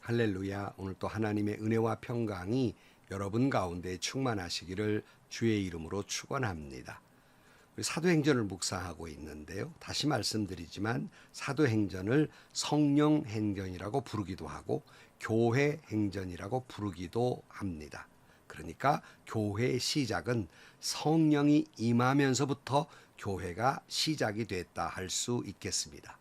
할렐루야. 오늘 또 하나님의 은혜와 평강이 여러분 가운데 충만하시기를 주의 이름으로 축원합니다. 우리 사도행전을 묵상하고 있는데요. 다시 말씀드리지만 사도행전을 성령행전이라고 부르기도 하고 교회행전이라고 부르기도 합니다. 그러니까 교회의 시작은 성령이 임하면서부터 교회가 시작이 됐다 할 수 있겠습니다.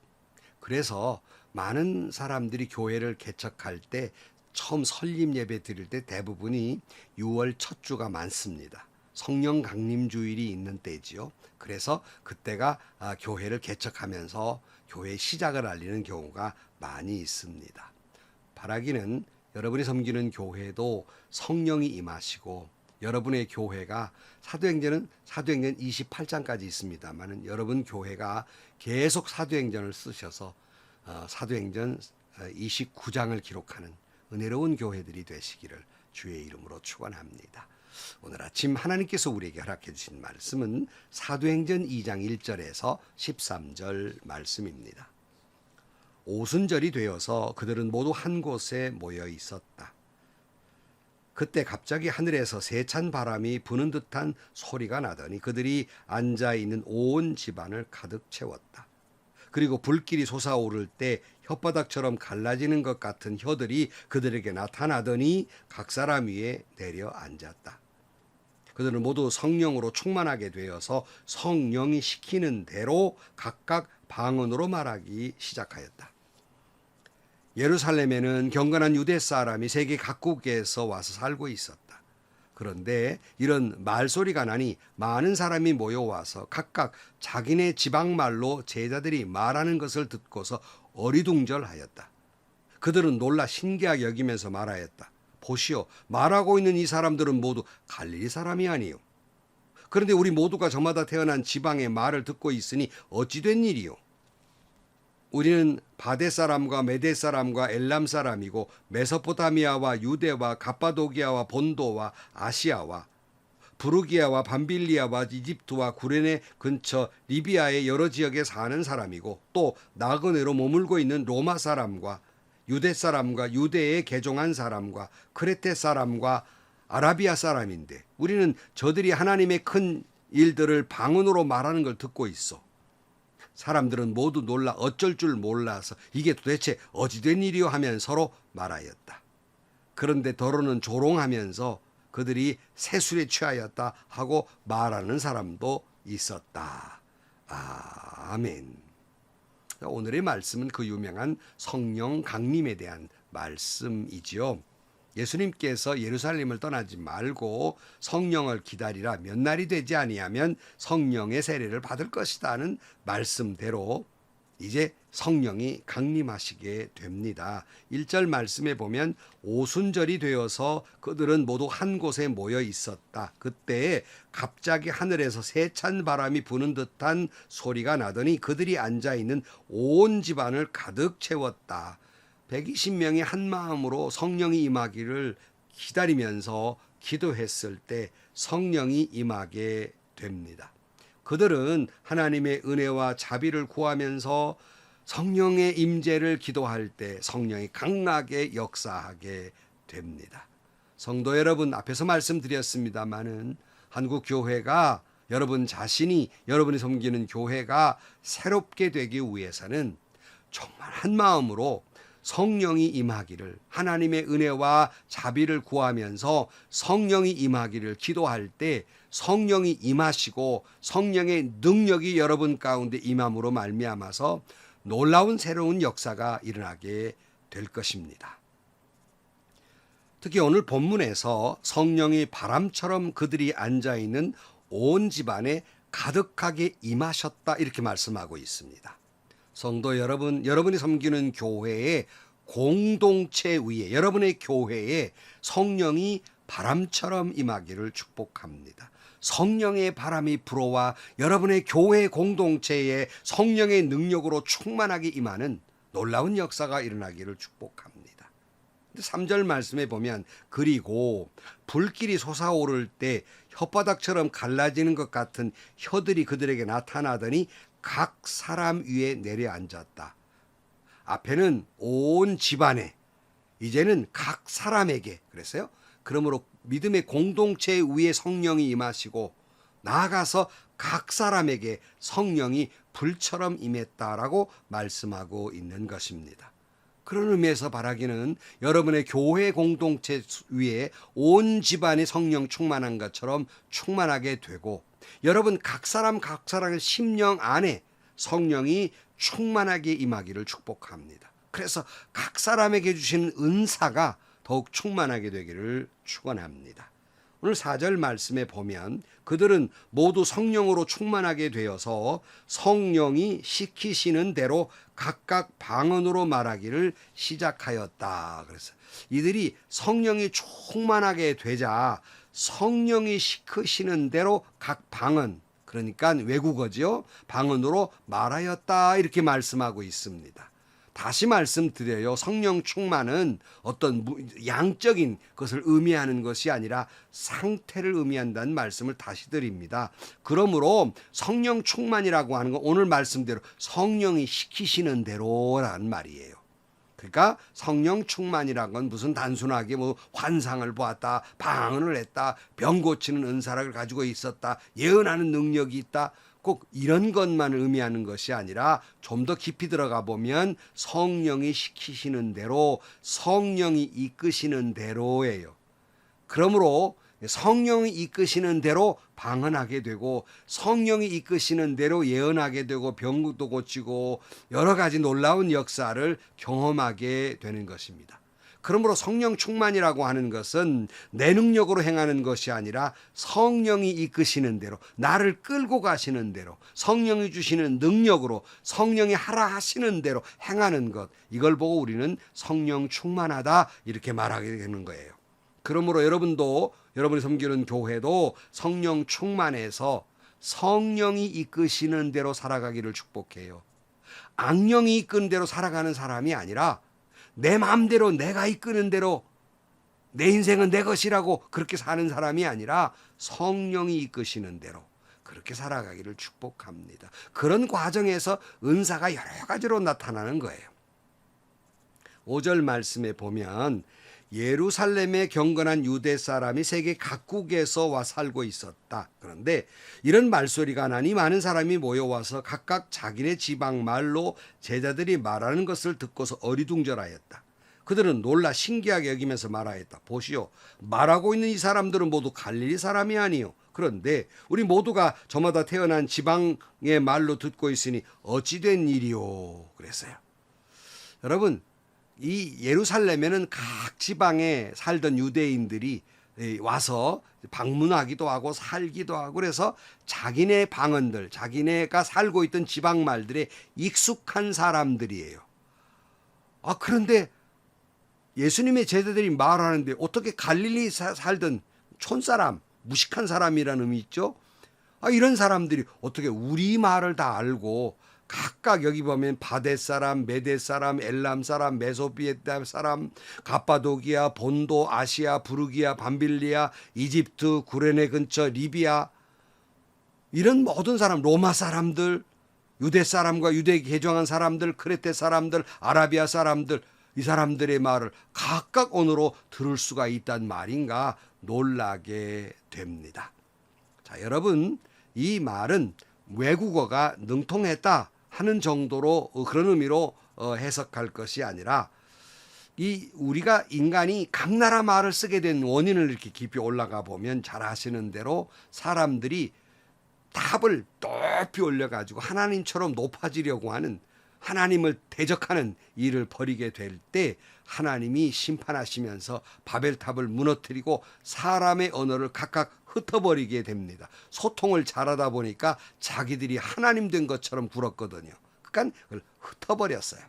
그래서 많은 사람들이 교회를 개척할 때 처음 설립 예배 드릴 때 대부분이 6월 첫 주가 많습니다. 성령 강림 주일이 있는 때지요. 그래서 그때가 교회를 개척하면서 교회의 시작을 알리는 경우가 많이 있습니다. 바라기는 여러분이 섬기는 교회도 성령이 임하시고 여러분의 교회가 사도행전 28장까지 있습니다만 여러분 교회가 계속 사도행전을 쓰셔서 사도행전 29장을 기록하는 은혜로운 교회들이 되시기를 주의 이름으로 축원합니다. 오늘 아침 하나님께서 우리에게 허락해 주신 말씀은 사도행전 2장 1절에서 13절 말씀입니다. 오순절이 되어서 그들은 모두 한 곳에 모여 있었다. 그때 갑자기 하늘에서 세찬 바람이 부는 듯한 소리가 나더니 그들이 앉아 있는 온 집안을 가득 채웠다. 그리고 불길이 솟아오를 때 혓바닥처럼 갈라지는 것 같은 혀들이 그들에게 나타나더니 각 사람 위에 내려 앉았다. 그들은 모두 성령으로 충만하게 되어서 성령이 시키는 대로 각각 방언으로 말하기 시작하였다. 예루살렘에는 경건한 유대 사람이 세계 각국에서 와서 살고 있었다. 그런데 이런 말소리가 나니 많은 사람이 모여와서 각각 자기네 지방말로 제자들이 말하는 것을 듣고서 어리둥절하였다. 그들은 놀라 신기하게 여기면서 말하였다. 보시오, 말하고 있는 이 사람들은 모두 갈릴리 사람이 아니요. 그런데 우리 모두가 저마다 태어난 지방의 말을 듣고 있으니 어찌 된 일이요? 우리는 바데 사람과 메데 사람과 엘람 사람이고 메소포타미아와 유대와 갑바도기아와 본도와 아시아와 부르기아와 밤빌리아와 이집트와 구레네 근처 리비아의 여러 지역에 사는 사람이고 또 나그네로 머물고 있는 로마 사람과 유대 사람과 유대에 개종한 사람과 크레테 사람과 아라비아 사람인데 우리는 저들이 하나님의 큰 일들을 방언으로 말하는 걸 듣고 있어. 사람들은 모두 놀라 어쩔 줄 몰라서 이게 도대체 어찌 된 일이요 하면 서로 말하였다. 그런데 더러는 조롱하면서 그들이 새술에 취하였다 하고 말하는 사람도 있었다. 아멘. 오늘의 말씀은 그 유명한 성령 강림에 대한 말씀이지요. 예수님께서 예루살렘을 떠나지 말고 성령을 기다리라 몇 날이 되지 아니하면 성령의 세례를 받을 것이다는 말씀대로 이제 성령이 강림하시게 됩니다. 1절 말씀에 보면 오순절이 되어서 그들은 모두 한 곳에 모여 있었다. 그때 갑자기 하늘에서 세찬 바람이 부는 듯한 소리가 나더니 그들이 앉아 있는 온 집안을 가득 채웠다. 120명이 한 마음으로 성령이 임하기를 기다리면서 기도했을 때 성령이 임하게 됩니다. 그들은 하나님의 은혜와 자비를 구하면서 성령의 임재를 기도할 때 성령이 강하게 역사하게 됩니다. 성도 여러분, 앞에서 말씀드렸습니다마는 한국 교회가 여러분 자신이 여러분이 섬기는 교회가 새롭게 되기 위해서는 정말 한 마음으로 성령이 임하기를 하나님의 은혜와 자비를 구하면서 성령이 임하기를 기도할 때 성령이 임하시고 성령의 능력이 여러분 가운데 임함으로 말미암아서 놀라운 새로운 역사가 일어나게 될 것입니다. 특히 오늘 본문에서 성령이 바람처럼 그들이 앉아있는 온 집안에 가득하게 임하셨다 이렇게 말씀하고 있습니다. 성도 여러분, 여러분이 섬기는 교회의 공동체 위에 여러분의 교회에 성령이 바람처럼 임하기를 축복합니다. 성령의 바람이 불어와 여러분의 교회 공동체에 성령의 능력으로 충만하게 임하는 놀라운 역사가 일어나기를 축복합니다. 3절 말씀에 보면 그리고 불길이 솟아오를 때 혓바닥처럼 갈라지는 것 같은 혀들이 그들에게 나타나더니 각 사람 위에 내려앉았다. 앞에는 온 집안에 이제는 각 사람에게 그랬어요. 그러므로 믿음의 공동체 위에 성령이 임하시고 나아가서 각 사람에게 성령이 불처럼 임했다라고 말씀하고 있는 것입니다. 그런 의미에서 바라기는 여러분의 교회 공동체 위에 온 집안이 성령 충만한 것처럼 충만하게 되고 여러분 각 사람의 심령 안에 성령이 충만하게 임하기를 축복합니다. 그래서 각 사람에게 주시는 은사가 더욱 충만하게 되기를 축원합니다. 오늘 4절 말씀에 보면 그들은 모두 성령으로 충만하게 되어서 성령이 시키시는 대로 각각 방언으로 말하기를 시작하였다. 그래서 이들이 성령이 충만하게 되자 성령이 시키시는 대로 각 방언, 그러니까 외국어죠, 방언으로 말하였다 이렇게 말씀하고 있습니다. 다시 말씀드려요. 성령 충만은 어떤 양적인 것을 의미하는 것이 아니라 상태를 의미한다는 말씀을 다시 드립니다. 그러므로 성령 충만이라고 하는 건 오늘 말씀대로 성령이 시키시는 대로라는 말이에요. 그러니까 성령 충만이란 건 무슨 단순하게 뭐 환상을 보았다, 방언을 했다, 병 고치는 은사를 가지고 있었다, 예언하는 능력이 있다, 꼭 이런 것만 의미하는 것이 아니라 좀 더 깊이 들어가 보면 성령이 시키시는 대로, 성령이 이끄시는 대로예요. 그러므로 성령이 이끄시는 대로 방언하게 되고 성령이 이끄시는 대로 예언하게 되고 병도 고치고 여러 가지 놀라운 역사를 경험하게 되는 것입니다. 그러므로 성령 충만이라고 하는 것은 내 능력으로 행하는 것이 아니라 성령이 이끄시는 대로, 나를 끌고 가시는 대로, 성령이 주시는 능력으로, 성령이 하라 하시는 대로 행하는 것, 이걸 보고 우리는 성령 충만하다 이렇게 말하게 되는 거예요. 그러므로 여러분이 섬기는 교회도 성령 충만해서 성령이 이끄시는 대로 살아가기를 축복해요. 악령이 이끄는 대로 살아가는 사람이 아니라 내 마음대로 내가 이끄는 대로 내 인생은 내 것이라고 그렇게 사는 사람이 아니라 성령이 이끄시는 대로 그렇게 살아가기를 축복합니다. 그런 과정에서 은사가 여러 가지로 나타나는 거예요. 5절 말씀에 보면 예루살렘에 경건한 유대 사람이 세계 각국에서 와 살고 있었다. 그런데 이런 말소리가 나니 많은 사람이 모여와서 각각 자기네 지방 말로 제자들이 말하는 것을 듣고서 어리둥절하였다. 그들은 놀라 신기하게 여기면서 말하였다. 보시오, 말하고 있는 이 사람들은 모두 갈릴리 사람이 아니요. 그런데 우리 모두가 저마다 태어난 지방의 말로 듣고 있으니 어찌 된 일이요. 그랬어요. 여러분, 이 예루살렘에는 각 지방에 살던 유대인들이 와서 방문하기도 하고 살기도 하고 그래서 자기네 방언들, 자기네가 살고 있던 지방 말들에 익숙한 사람들이에요. 그런데 예수님의 제자들이 말하는데 어떻게 갈릴리 살던 촌사람, 무식한 사람이라는 의미 있죠? 이런 사람들이 어떻게 우리 말을 다 알고 각각 여기 보면 바데 사람, 메데 사람, 엘람 사람, 메소비에타 사람, 갑바도기아, 본도, 아시아, 부르기아, 밤빌리아, 이집트, 구레네 근처, 리비아 이런 모든 사람, 로마 사람들, 유대 사람과 유대 개종한 사람들, 크레테 사람들, 아라비아 사람들 이 사람들의 말을 각각 언어로 들을 수가 있단 말인가 놀라게 됩니다. 자, 여러분 이 말은 외국어가 능통했다 하는 정도로 그런 의미로 해석할 것이 아니라 우리가 인간이 각 나라 말을 쓰게 된 원인을 이렇게 깊이 올라가 보면 잘 아시는 대로 사람들이 탑을 높이 올려가지고 하나님처럼 높아지려고 하는 하나님을 대적하는 일을 벌이게 될 때 하나님이 심판하시면서 바벨탑을 무너뜨리고 사람의 언어를 각각 흩어버리게 됩니다. 소통을 잘하다 보니까 자기들이 하나님 된 것처럼 굴었거든요. 그러니까 그걸 흩어버렸어요.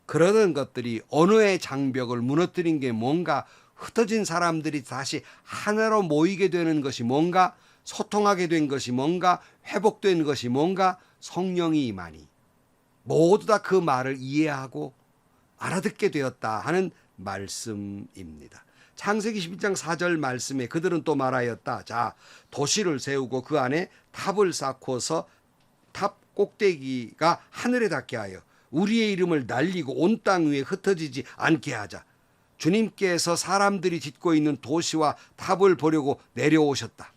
그러던 것들이 언어의 장벽을 무너뜨린 게 뭔가, 흩어진 사람들이 다시 하나로 모이게 되는 것이 뭔가, 소통하게 된 것이 뭔가, 회복된 것이 뭔가, 성령이 임하니 모두 다 그 말을 이해하고 알아듣게 되었다 하는 말씀입니다. 창세기 11장 4절 말씀에 그들은 또 말하였다. 자, 도시를 세우고 그 안에 탑을 쌓고서 탑 꼭대기가 하늘에 닿게 하여 우리의 이름을 날리고 온 땅 위에 흩어지지 않게 하자. 주님께서 사람들이 짓고 있는 도시와 탑을 보려고 내려오셨다.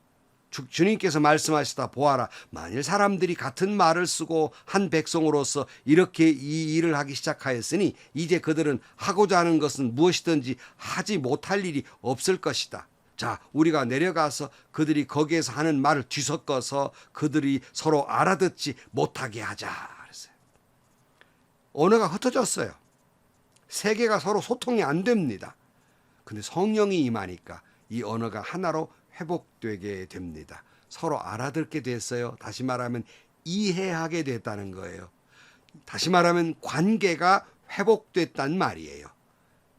주님께서 말씀하시다 보아라. 만일 사람들이 같은 말을 쓰고 한 백성으로서 이렇게 이 일을 하기 시작하였으니 이제 그들은 하고자 하는 것은 무엇이든지 하지 못할 일이 없을 것이다. 자, 우리가 내려가서 그들이 거기에서 하는 말을 뒤섞어서 그들이 서로 알아듣지 못하게 하자. 그랬어요. 언어가 흩어졌어요. 세계가 서로 소통이 안 됩니다. 근데 성령이 임하니까 이 언어가 하나로 회복되게 됩니다. 서로 알아듣게 됐어요. 다시 말하면 이해하게 됐다는 거예요. 다시 말하면 관계가 회복됐단 말이에요.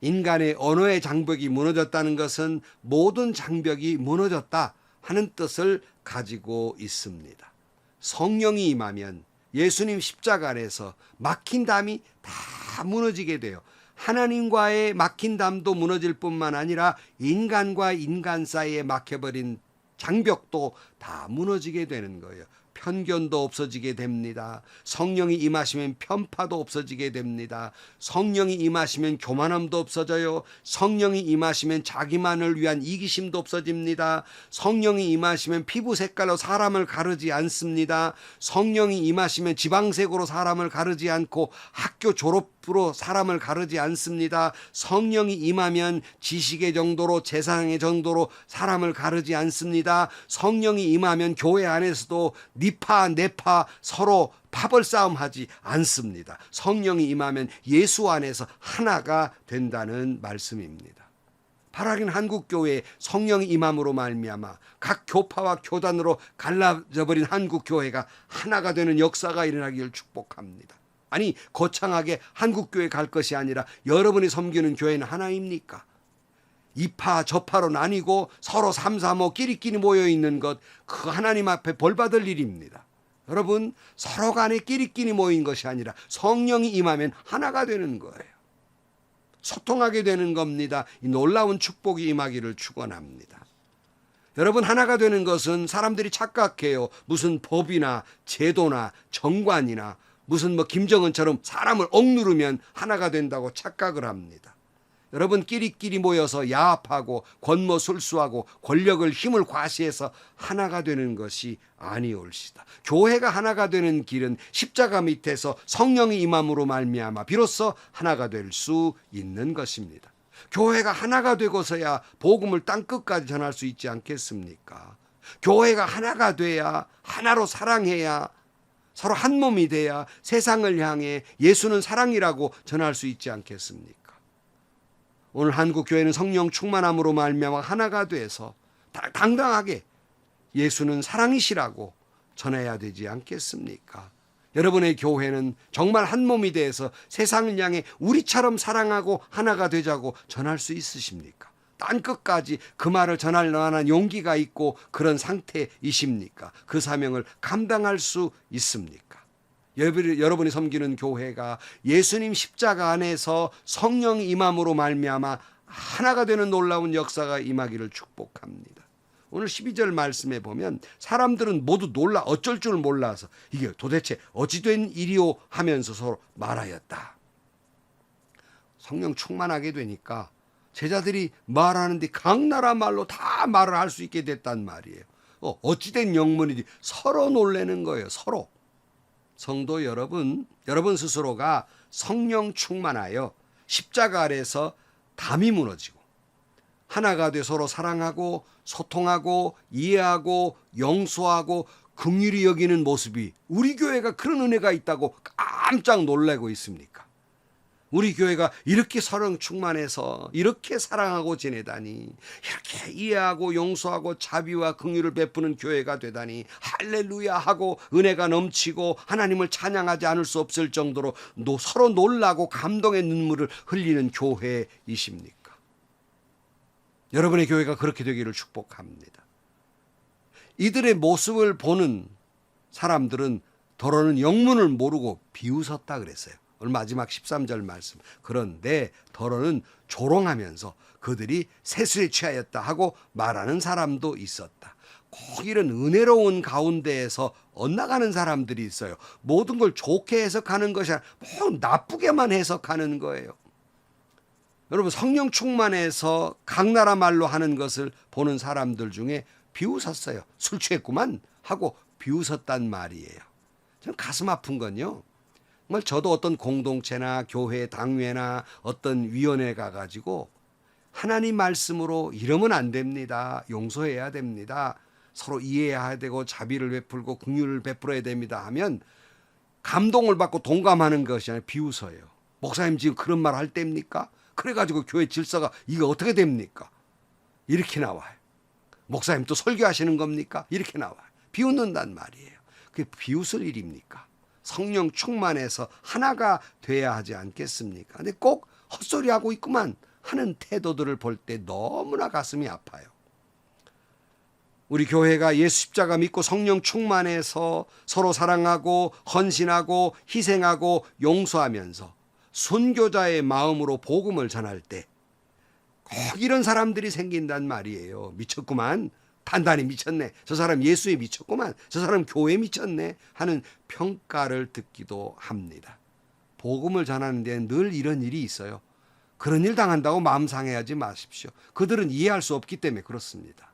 인간의 언어의 장벽이 무너졌다는 것은 모든 장벽이 무너졌다 하는 뜻을 가지고 있습니다. 성령이 임하면 예수님 십자가 안에서 막힌 담이 다 무너지게 돼요. 하나님과의 막힌 담도 무너질 뿐만 아니라 인간과 인간 사이에 막혀버린 장벽도 다 무너지게 되는 거예요. 편견도 없어지게 됩니다. 성령이 임하시면 편파도 없어지게 됩니다. 성령이 임하시면 교만함도 없어져요. 성령이 임하시면 자기만을 위한 이기심도 없어집니다. 성령이 임하시면 피부 색깔로 사람을 가르지 않습니다. 성령이 임하시면 지방색으로 사람을 가르지 않고 학교 졸업으로 사람을 가르지 않습니다. 성령이 임하면 지식의 정도로 재산의 정도로 사람을 가르지 않습니다. 성령이 임하면 교회 안에서도 니파 내파 서로 파벌 싸움하지 않습니다. 성령이 임하면 예수 안에서 하나가 된다는 말씀입니다. 바라긴 한국교회에 성령이 임함으로 말미암아 각 교파와 교단으로 갈라져 버린 한국교회가 하나가 되는 역사가 일어나기를 축복합니다. 아니, 거창하게 한국교회 갈 것이 아니라 여러분이 섬기는 교회는 하나입니까? 이파 저파로 나뉘고 서로 삼삼오 끼리끼리 모여있는 것, 그 하나님 앞에 벌받을 일입니다. 여러분, 서로 간에 끼리끼리 모인 것이 아니라 성령이 임하면 하나가 되는 거예요. 소통하게 되는 겁니다. 이 놀라운 축복이 임하기를 축원합니다. 여러분, 하나가 되는 것은 사람들이 착각해요. 무슨 법이나 제도나 정관이나 무슨 김정은처럼 사람을 억누르면 하나가 된다고 착각을 합니다. 여러분, 끼리끼리 모여서 야합하고 권모술수하고 권력을 힘을 과시해서 하나가 되는 것이 아니올시다. 교회가 하나가 되는 길은 십자가 밑에서 성령이 임함으로 말미암아 비로소 하나가 될 수 있는 것입니다. 교회가 하나가 되고서야 복음을 땅끝까지 전할 수 있지 않겠습니까? 교회가 하나가 돼야, 하나로 사랑해야, 서로 한 몸이 돼야 세상을 향해 예수는 사랑이라고 전할 수 있지 않겠습니까? 오늘 한국교회는 성령 충만함으로 말미암아 하나가 돼서 당당하게 예수는 사랑이시라고 전해야 되지 않겠습니까? 여러분의 교회는 정말 한 몸이 돼서 세상을 향해 우리처럼 사랑하고 하나가 되자고 전할 수 있으십니까? 땅끝까지 그 말을 전할 만한 용기가 있고 그런 상태이십니까? 그 사명을 감당할 수 있습니까? 여러분이 섬기는 교회가 예수님 십자가 안에서 성령 임함으로 말미암아 하나가 되는 놀라운 역사가 임하기를 축복합니다. 오늘 12절 말씀에 보면 사람들은 모두 놀라 어쩔 줄 몰라서 이게 도대체 어찌 된 일이오 하면서 서로 말하였다. 성령 충만하게 되니까 제자들이 말하는데 각 나라 말로 다 말을 할 수 있게 됐단 말이에요. 어찌 된 영문이지 서로 놀라는 거예요. 서로. 성도 여러분 스스로가 성령 충만하여 십자가 아래서 담이 무너지고 하나가 돼 서로 사랑하고 소통하고 이해하고 용서하고 긍휼히 여기는 모습이 우리 교회가 그런 은혜가 있다고 깜짝 놀라고 있습니까? 우리 교회가 이렇게 성령 충만해서 이렇게 사랑하고 지내다니, 이렇게 이해하고 용서하고 자비와 긍휼을 베푸는 교회가 되다니 할렐루야 하고 은혜가 넘치고 하나님을 찬양하지 않을 수 없을 정도로 서로 놀라고 감동의 눈물을 흘리는 교회이십니까? 여러분의 교회가 그렇게 되기를 축복합니다. 이들의 모습을 보는 사람들은 더러는 영문을 모르고 비웃었다 그랬어요. 오늘 마지막 13절 말씀. 그런데 더러는 조롱하면서 그들이 세술에 취하였다 하고 말하는 사람도 있었다. 꼭 이런 은혜로운 가운데에서 엇나가는 사람들이 있어요. 모든 걸 좋게 해석하는 것이 아니라 뭐 나쁘게만 해석하는 거예요. 여러분 성령 충만해서 각 나라 말로 하는 것을 보는 사람들 중에 비웃었어요. 술 취했구만 하고 비웃었단 말이에요. 참 가슴 아픈 건요. 정말 저도 어떤 공동체나 교회, 당회나 어떤 위원회 가가지고 하나님 말씀으로 이러면 안 됩니다. 용서해야 됩니다. 서로 이해해야 되고 자비를 베풀고 긍휼을 베풀어야 됩니다 하면 감동을 받고 동감하는 것이 아니라 비웃어요. 목사님 지금 그런 말 할 때입니까? 그래가지고 교회 질서가 이게 어떻게 됩니까? 이렇게 나와요. 목사님 또 설교하시는 겁니까? 이렇게 나와요. 비웃는단 말이에요. 그게 비웃을 일입니까? 성령 충만해서 하나가 돼야 하지 않겠습니까? 근데 꼭 헛소리하고 있구만 하는 태도들을 볼 때 너무나 가슴이 아파요. 우리 교회가 예수 십자가 믿고 성령 충만해서 서로 사랑하고 헌신하고 희생하고 용서하면서 순교자의 마음으로 복음을 전할 때 꼭 이런 사람들이 생긴단 말이에요. 미쳤구만. 단단히 미쳤네. 저 사람 예수에 미쳤구만. 저 사람 교회에 미쳤네. 하는 평가를 듣기도 합니다. 복음을 전하는 데는 늘 이런 일이 있어요. 그런 일 당한다고 마음 상해하지 마십시오. 그들은 이해할 수 없기 때문에 그렇습니다.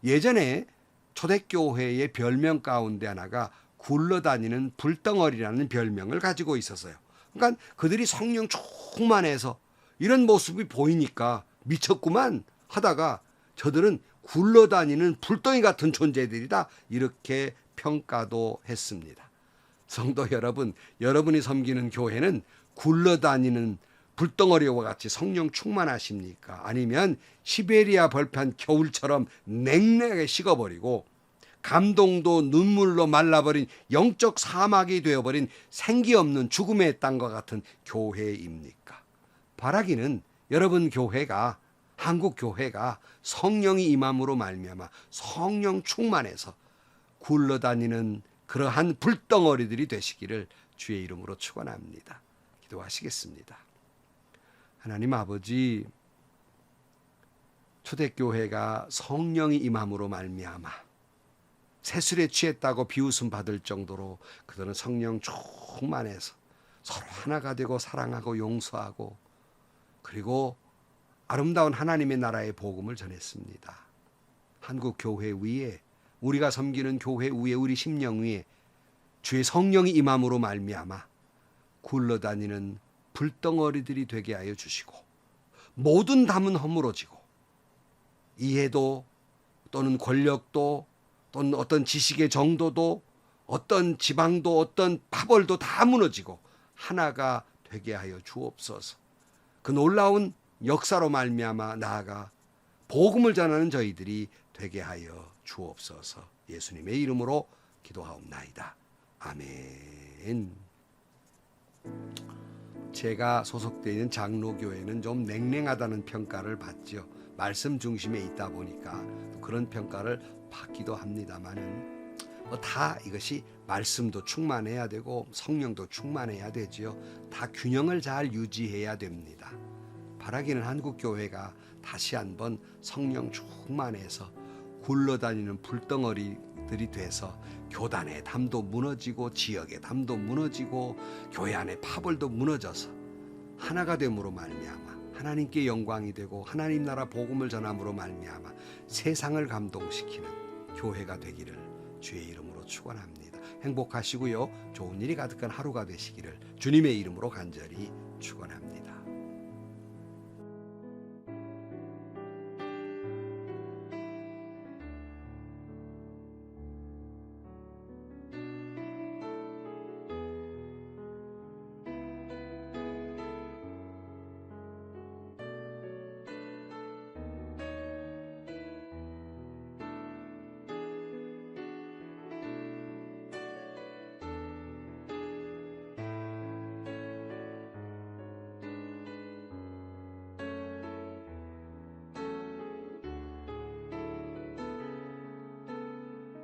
예전에 초대교회의 별명 가운데 하나가 굴러다니는 불덩어리라는 별명을 가지고 있었어요. 그러니까 그들이 성령 충만해서 이런 모습이 보이니까 미쳤구만 하다가 저들은 굴러다니는 불덩이 같은 존재들이다 이렇게 평가도 했습니다. 성도 여러분, 여러분이 섬기는 교회는 굴러다니는 불덩어리와 같이 성령 충만하십니까? 아니면 시베리아 벌판 겨울처럼 냉랭하게 식어버리고 감동도 눈물로 말라버린 영적 사막이 되어버린 생기 없는 죽음의 땅과 같은 교회입니까? 바라기는 여러분 교회가 한국 교회가 성령이 임함으로 말미암아 성령 충만해서 굴러다니는 그러한 불덩어리들이 되시기를 주의 이름으로 축원합니다. 기도하시겠습니다. 하나님 아버지, 초대교회가 성령이 임함으로 말미암아 새술에 취했다고 비웃음 받을 정도로 그들은 성령 충만해서 서로 하나가 되고 사랑하고 용서하고 그리고 아름다운 하나님의 나라의 복음을 전했습니다. 한국 교회 위에 우리가 섬기는 교회 위에 우리 심령 위에 주의 성령이 임함으로 말미암아 굴러다니는 불덩어리들이 되게 하여 주시고 모든 담은 허물어지고 이해도 또는 권력도 또는 어떤 지식의 정도도 어떤 지방도 어떤 파벌도 다 무너지고 하나가 되게 하여 주옵소서. 그 놀라운 역사로 말미암아 나아가 복음을 전하는 저희들이 되게 하여 주옵소서. 예수님의 이름으로 기도하옵나이다. 아멘. 제가 소속되어 있는 장로교회는 좀 냉랭하다는 평가를 받죠. 말씀 중심에 있다 보니까 그런 평가를 받기도 합니다만은 다 이것이 말씀도 충만해야 되고 성령도 충만해야 되지요. 다 균형을 잘 유지해야 됩니다. 바라기는 한국교회가 다시 한번 성령 충만해서 굴러다니는 불덩어리들이 돼서 교단의 담도 무너지고 지역의 담도 무너지고 교회 안의 파벌도 무너져서 하나가 됨으로 말미암아 하나님께 영광이 되고 하나님 나라 복음을 전함으로 말미암아 세상을 감동시키는 교회가 되기를 주의 이름으로 축원합니다. 행복하시고요. 좋은 일이 가득한 하루가 되시기를 주님의 이름으로 간절히 축원합니다.